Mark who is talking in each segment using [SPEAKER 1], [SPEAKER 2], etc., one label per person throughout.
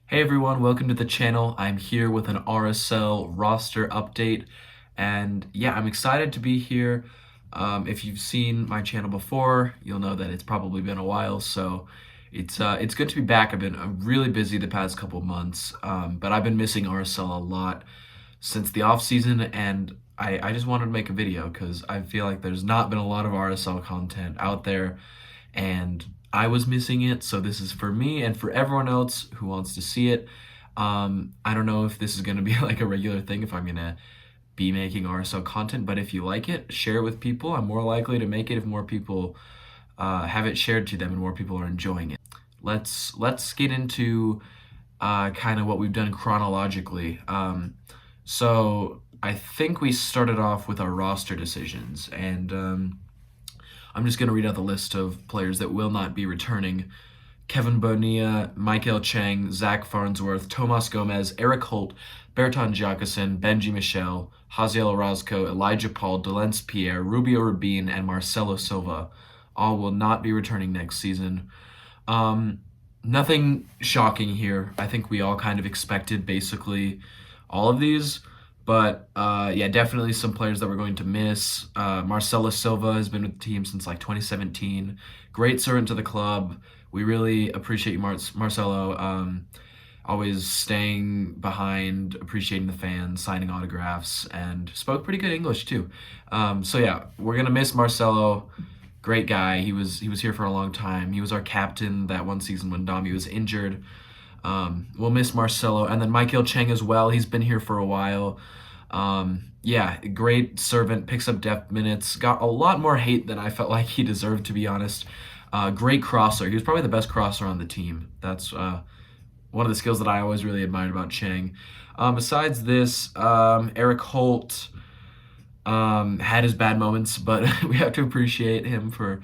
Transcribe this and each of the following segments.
[SPEAKER 1] Hey everyone, welcome to the channel. I'm here with an RSL roster update, and yeah, I'm excited to be here. If you've seen my channel before, you'll know that it's probably been a while, so it's good to be back. I've been really busy the past couple months, but I've been missing RSL a lot since the off season, and I just wanted to make a video because I feel like there's not been a lot of RSL content out there, and I was missing it, so this is for me and for everyone else who wants to see it. I don't know if this is going to be like a regular thing, if I'm going to be making RSL content, but if you like it, share it with people. I'm more likely to make it if more people have it shared to them and more people are enjoying it. Let's get into kind of what we've done chronologically. So I think we started off with our roster decisions, and I'm just going to read out the list of players that will not be returning. Kevin Bonilla, Michael Chang, Zach Farnsworth, Tomas Gomez, Eric Holt, Bertrand Jacqueson, Benji Michel, Haziel Orozco, Elijah Paul, Delence Pierre, Rubio Rubin, and Marcelo Silva all will not be returning next season. Nothing shocking here. I think we all kind of expected basically all of these. But yeah, definitely some players that we're going to miss. Marcelo Silva has been with the team since like 2017. Great servant to the club. We really appreciate you, Marcelo. Always staying behind, appreciating the fans, signing autographs, and spoke pretty good English too. So yeah, we're gonna miss Marcelo. Great guy. He was here for a long time. He was our captain that one season when Dami was injured. We'll miss Marcelo, and then Michael Chang as well. He's been here for a while. Yeah, great servant, picks up depth minutes, got a lot more hate than I felt like he deserved, to be honest. Great crosser. He was probably the best crosser on the team. That's one of the skills that I always really admired about Chang. Besides this, Eric Holt had his bad moments, but we have to appreciate him for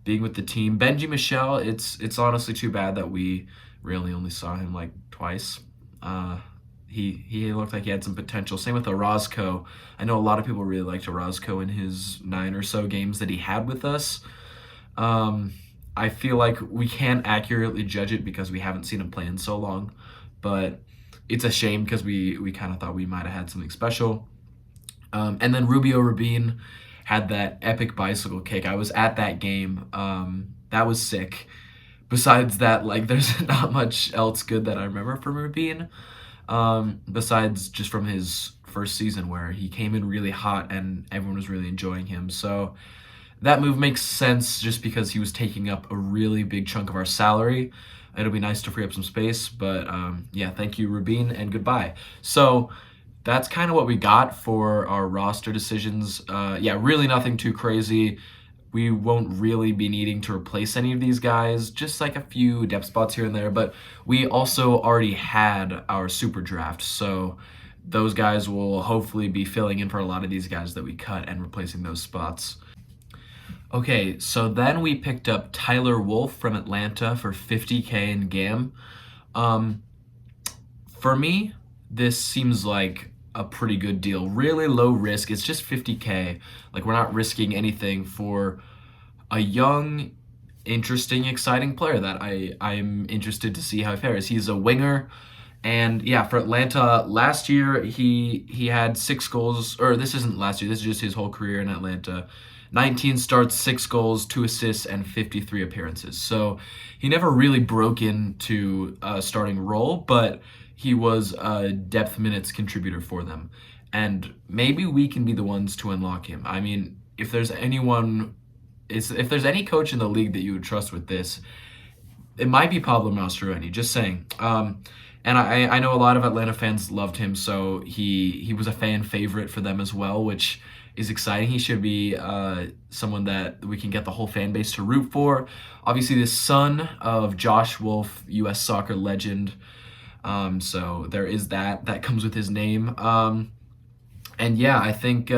[SPEAKER 1] being with the team. Benji Michel, it's honestly too bad that we really only saw him like twice. He looked like he had some potential. Same with Orozco. I know a lot of people really liked Orozco in his 9 or so games that he had with us. I feel like we can't accurately judge it because we haven't seen him play in so long, but it's a shame because we kind of thought we might have had something special. And then Rubio Rubin had that epic bicycle kick. I was at that game. That was sick. Besides that, like, there's not much else good that I remember from Rubin. Besides just from his first season where he came in really hot and everyone was really enjoying him. So that move makes sense just because he was taking up a really big chunk of our salary. It'll be nice to free up some space, but yeah, thank you, Rubin, and goodbye. So that's kind of what we got for our roster decisions. Yeah, really nothing too crazy. We won't really be needing to replace any of these guys, just like a few depth spots here and there, but we also already had our super draft, so those guys will hopefully be filling in for a lot of these guys that we cut and replacing those spots. Okay, so then we picked up Tyler Wolf from Atlanta for $50K in GAM. For me, this seems like a pretty good deal. Really low risk. It's just $50K. Like, we're not risking anything for a young, interesting, exciting player that I'm interested to see how he fares. He's a winger. And yeah, for Atlanta, last year he had 6 goals, or this isn't last year, this is just his whole career in Atlanta. 19 starts, 6 goals, 2 assists, and 53 appearances. So he never really broke into a starting role, but he was a depth minutes contributor for them. And maybe we can be the ones to unlock him. I mean, if there's anyone, if there's any coach in the league that you would trust with this, it might be Pablo Mastroeni, just saying. And I know a lot of Atlanta fans loved him, so he was a fan favorite for them as well, which is exciting. He should be someone that we can get the whole fan base to root for. Obviously, the son of Josh Wolf, U.S. soccer legend. So there is that comes with his name. And yeah, I think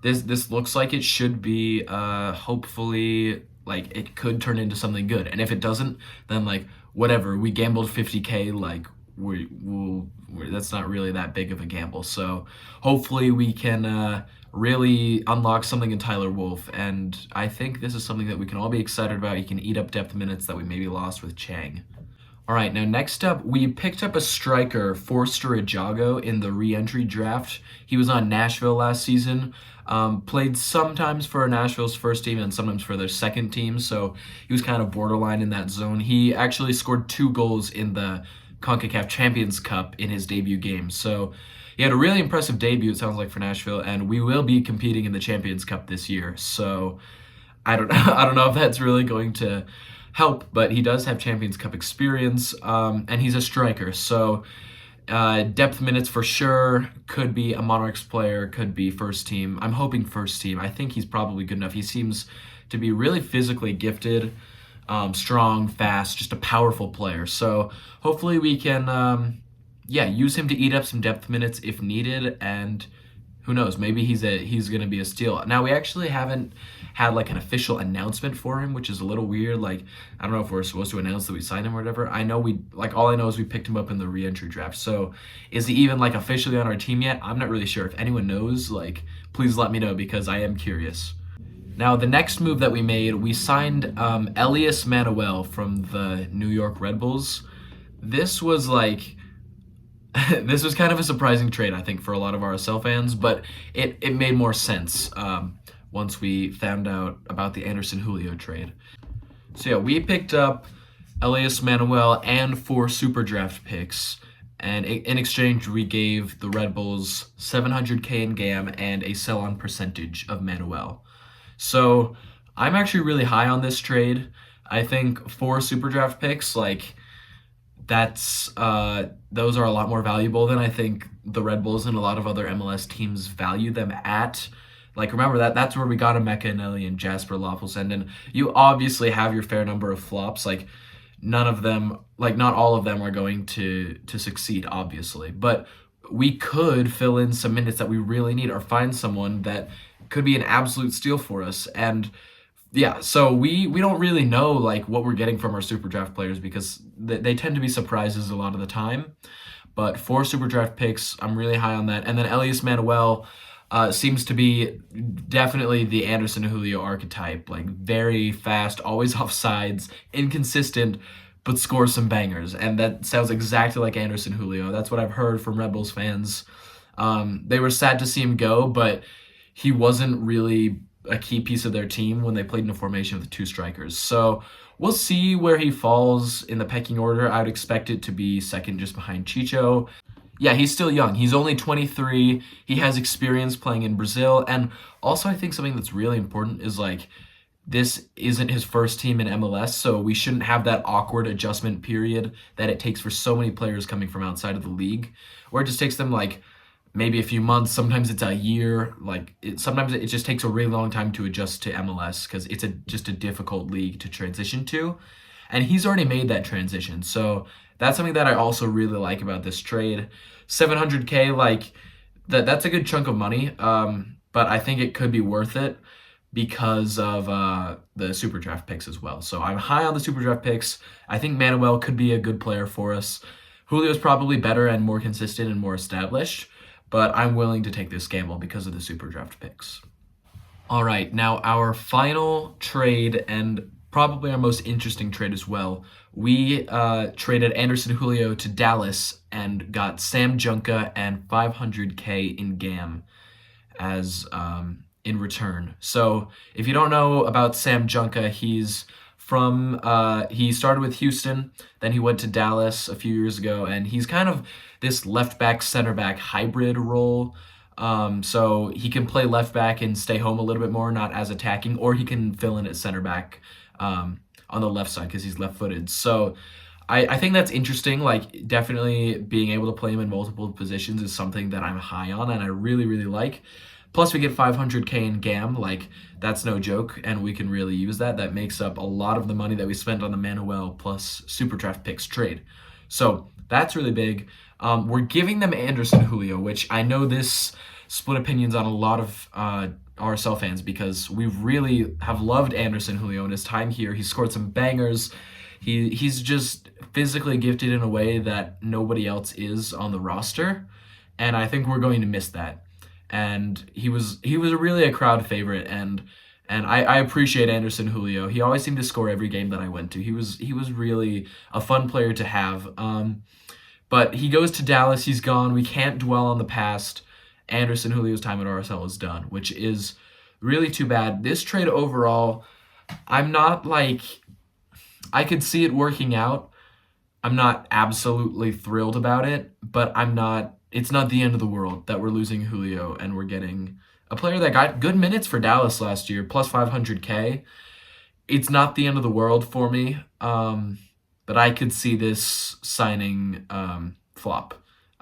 [SPEAKER 1] this looks like it should be hopefully, like, it could turn into something good. And if it doesn't, then like whatever, we gambled 50K, like that's not really that big of a gamble. So hopefully we can really unlock something in Tyler Wolf, and I think this is something that we can all be excited about. He can eat up depth minutes that we maybe lost with Chang. All right, now next up, we picked up a striker, Forster Ajago, in the re-entry draft. He was on Nashville last season, played sometimes for Nashville's first team and sometimes for their second team, so he was kind of borderline in that zone. He actually scored 2 goals in the CONCACAF Champions Cup in his debut game, so he had a really impressive debut, it sounds like, for Nashville, and we will be competing in the Champions Cup this year, so I don't I don't know if that's really going to help, but he does have Champions Cup experience, and he's a striker. So depth minutes for sure. Could be a Monarchs player, could be first team. I'm hoping first team. I think he's probably good enough. He seems to be really physically gifted, strong, fast, just a powerful player. So hopefully we can, use him to eat up some depth minutes if needed, and who knows, maybe he's going to be a steal. Now, we actually haven't had like an official announcement for him, which is a little weird. Like, I don't know if we're supposed to announce that we signed him or whatever. I know all I know is we picked him up in the re-entry draft. So is he even like officially on our team yet? I'm not really sure. If anyone knows, like, please let me know because I am curious. Now, the next move that we made, we signed Elias Manuel from the New York Red Bulls. This was like this was kind of a surprising trade, I think, for a lot of RSL fans, but it made more sense once we found out about the Anderson Julio trade. So yeah, we picked up Elias Manuel and 4 super draft picks, and in exchange we gave the Red Bulls 700K in GAM and a sell-on percentage of Manuel. So I'm actually really high on this trade. I think 4 super draft picks, like, those are a lot more valuable than I think the Red Bulls and a lot of other MLS teams value them at. Like, remember that's where we got Emeka Eneli and Jasper Loppelsen, and you obviously have your fair number of flops. Like, not all of them are going to succeed, obviously, but we could fill in some minutes that we really need or find someone that could be an absolute steal for us. And yeah, so we don't really know like what we're getting from our super draft players because they tend to be surprises a lot of the time. But 4 super draft picks, I'm really high on that. And then Elias Manuel seems to be definitely the Anderson Julio archetype, like very fast, always off sides, inconsistent, but scores some bangers. And that sounds exactly like Anderson Julio. That's what I've heard from Red Bulls fans. They were sad to see him go, but he wasn't really a key piece of their team when they played in a formation with 2 strikers. So we'll see where he falls in the pecking order. I would expect it to be second just behind Chicho. Yeah, he's still young. He's only 23. He has experience playing in Brazil. And also I think something that's really important is like this isn't his first team in MLS, so we shouldn't have that awkward adjustment period that it takes for so many players coming from outside of the league, where it just takes them like maybe a few months, sometimes it's a year. Like sometimes it just takes a really long time to adjust to MLS because it's just a difficult league to transition to. And he's already made that transition. So that's something that I also really like about this trade. 700K, like that's a good chunk of money. But I think it could be worth it because of the super draft picks as well. So I'm high on the super draft picks. I think Manuel could be a good player for us. Julio's probably better and more consistent and more established, but I'm willing to take this gamble because of the super draft picks. All right, now our final trade, and probably our most interesting trade as well. We traded Anderson Julio to Dallas and got Sam Junka and 500K in GAM as in return. So if you don't know about Sam Junka, he's he started with Houston, then he went to Dallas a few years ago, and he's kind of this left back, center back hybrid role. So he can play left back and stay home a little bit more, not as attacking, or he can fill in at center back on the left side because he's left footed. So I think that's interesting. Like, definitely being able to play him in multiple positions is something that I'm high on and I really, really like. Plus, we get 500K in GAM, like, that's no joke, and we can really use that. That makes up a lot of the money that we spent on the Manuel plus Super Draft Picks trade. So that's really big. We're giving them Anderson Julio, which I know this split opinions on a lot of RSL fans because we really have loved Anderson Julio in his time here. He scored some bangers. He's just physically gifted in a way that nobody else is on the roster, and I think we're going to miss that. And he was really a crowd favorite, and And I appreciate Anderson Julio. He always seemed to score every game that I went to. He was really a fun player to have. But he goes to Dallas. He's gone. We can't dwell on the past. Anderson Julio's time at RSL is done, which is really too bad. This trade overall, I'm not like I could see it working out. I'm not absolutely thrilled about it, but I'm not. It's not the end of the world that we're losing Julio and we're getting a player that got good minutes for Dallas last year, plus 500K. It's not the end of the world for me, but I could see this signing flop.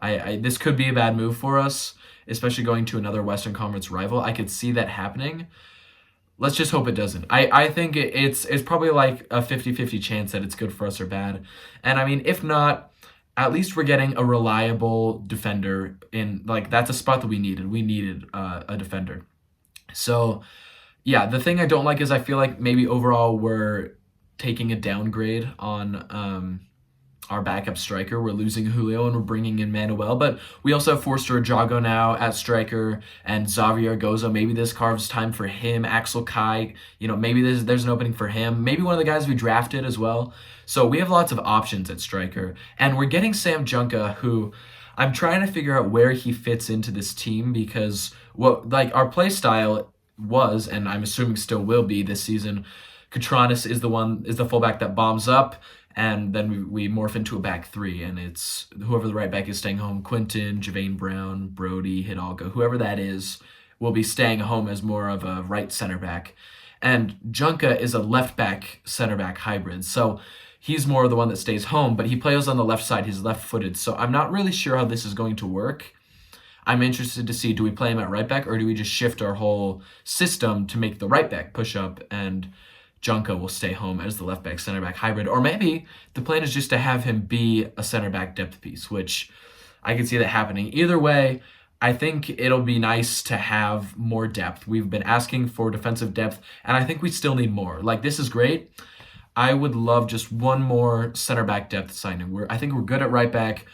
[SPEAKER 1] This could be a bad move for us, especially going to another Western Conference rival. I could see that happening. Let's just hope it doesn't. I think it's probably like a 50-50 chance that it's good for us or bad. And I mean, if not, at least we're getting a reliable defender in, like, that's a spot that we needed. We needed a defender. So, yeah, the thing I don't like is I feel like maybe overall we're taking a downgrade on our backup striker. We're losing Julio and we're bringing in Manuel, but we also have Forster Jago now at striker and Xavier Gozo. Maybe this carves time for him. Axel Kai, maybe there's an opening for him. Maybe one of the guys we drafted as well. So we have lots of options at striker, and we're getting Sam Junka, who I'm trying to figure out where he fits into this team, because our play style was, and I'm assuming still will be this season, Katranis is the fullback that bombs up, and then we morph into a back three, and it's whoever the right back is staying home. Quinton, Javane Brown, Brody, Hidalgo, whoever that is, will be staying home as more of a right center back. And Junka is a left back center back hybrid, so he's more the one that stays home, but he plays on the left side. He's left footed, so I'm not really sure how this is going to work. I'm interested to see, do we play him at right back, or do we just shift our whole system to make the right back push up and Junka will stay home as the left back center back hybrid? Or maybe the plan is just to have him be a center back depth piece, which I can see that happening. Either way, I think it'll be nice to have more depth. We've been asking for defensive depth, and I think we still need more. Like, this is great. I would love just one more center back depth signing. I think we're good at right back.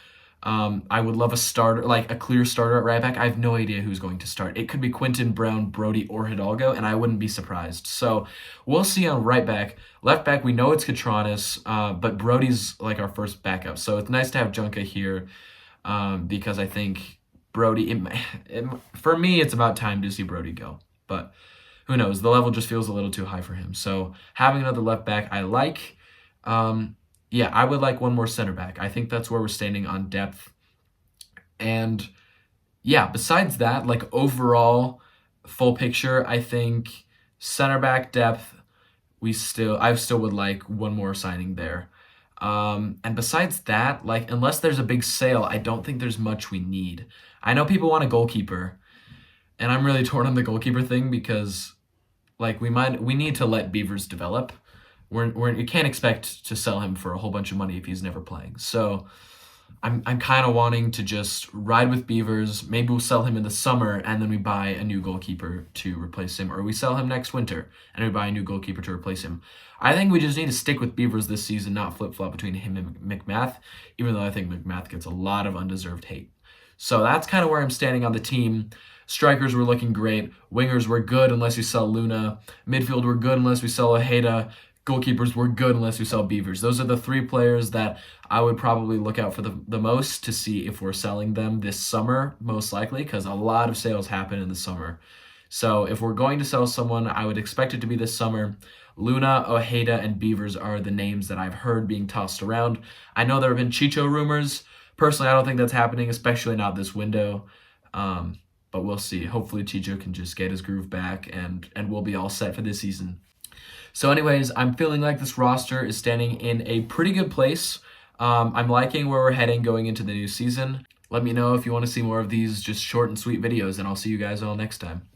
[SPEAKER 1] I would love a starter, like a clear starter at right back. I have no idea who's going to start. It could be Quinton, Brown, Brody, or Hidalgo, and I wouldn't be surprised. So we'll see on right back. Left back, we know it's Katranis, but Brody's like our first backup. So it's nice to have Junka here, because I think Brody, for me, it's about time to see Brody go. But who knows? The level just feels a little too high for him. So having another left back, I like. Yeah, I would like one more center back. I think that's where we're standing on depth. And yeah, besides that, like overall full picture, I think center back depth, I still would like one more signing there. And besides that, like, unless there's a big sale, I don't think there's much we need. I know people want a goalkeeper, and I'm really torn on the goalkeeper thing, because like we need to let Beavers develop. We can't expect to sell him for a whole bunch of money if he's never playing. So I'm kind of wanting to just ride with Beavers. Maybe we'll sell him in the summer and then we buy a new goalkeeper to replace him, or we sell him next winter and we buy a new goalkeeper to replace him. I think we just need to stick with Beavers this season, not flip-flop between him and McMath, even though I think McMath gets a lot of undeserved hate. So that's kind of where I'm standing on the team. Strikers were looking great. Wingers were good unless we sell Luna. Midfield were good unless we sell Ojeda. Goalkeepers were good unless we sell Beavers. Those are the three players that I would probably look out for the most to see if we're selling them this summer, most likely, because a lot of sales happen in the summer. So if we're going to sell someone, I would expect it to be this summer. Luna, Ojeda, and Beavers are the names that I've heard being tossed around. I know there have been Chicho rumors. Personally, I don't think that's happening, especially not this window. But we'll see. Hopefully Chicho can just get his groove back and we'll be all set for this season. So anyways, I'm feeling like this roster is standing in a pretty good place. I'm liking where we're heading going into the new season. Let me know if you want to see more of these just short and sweet videos, and I'll see you guys all next time.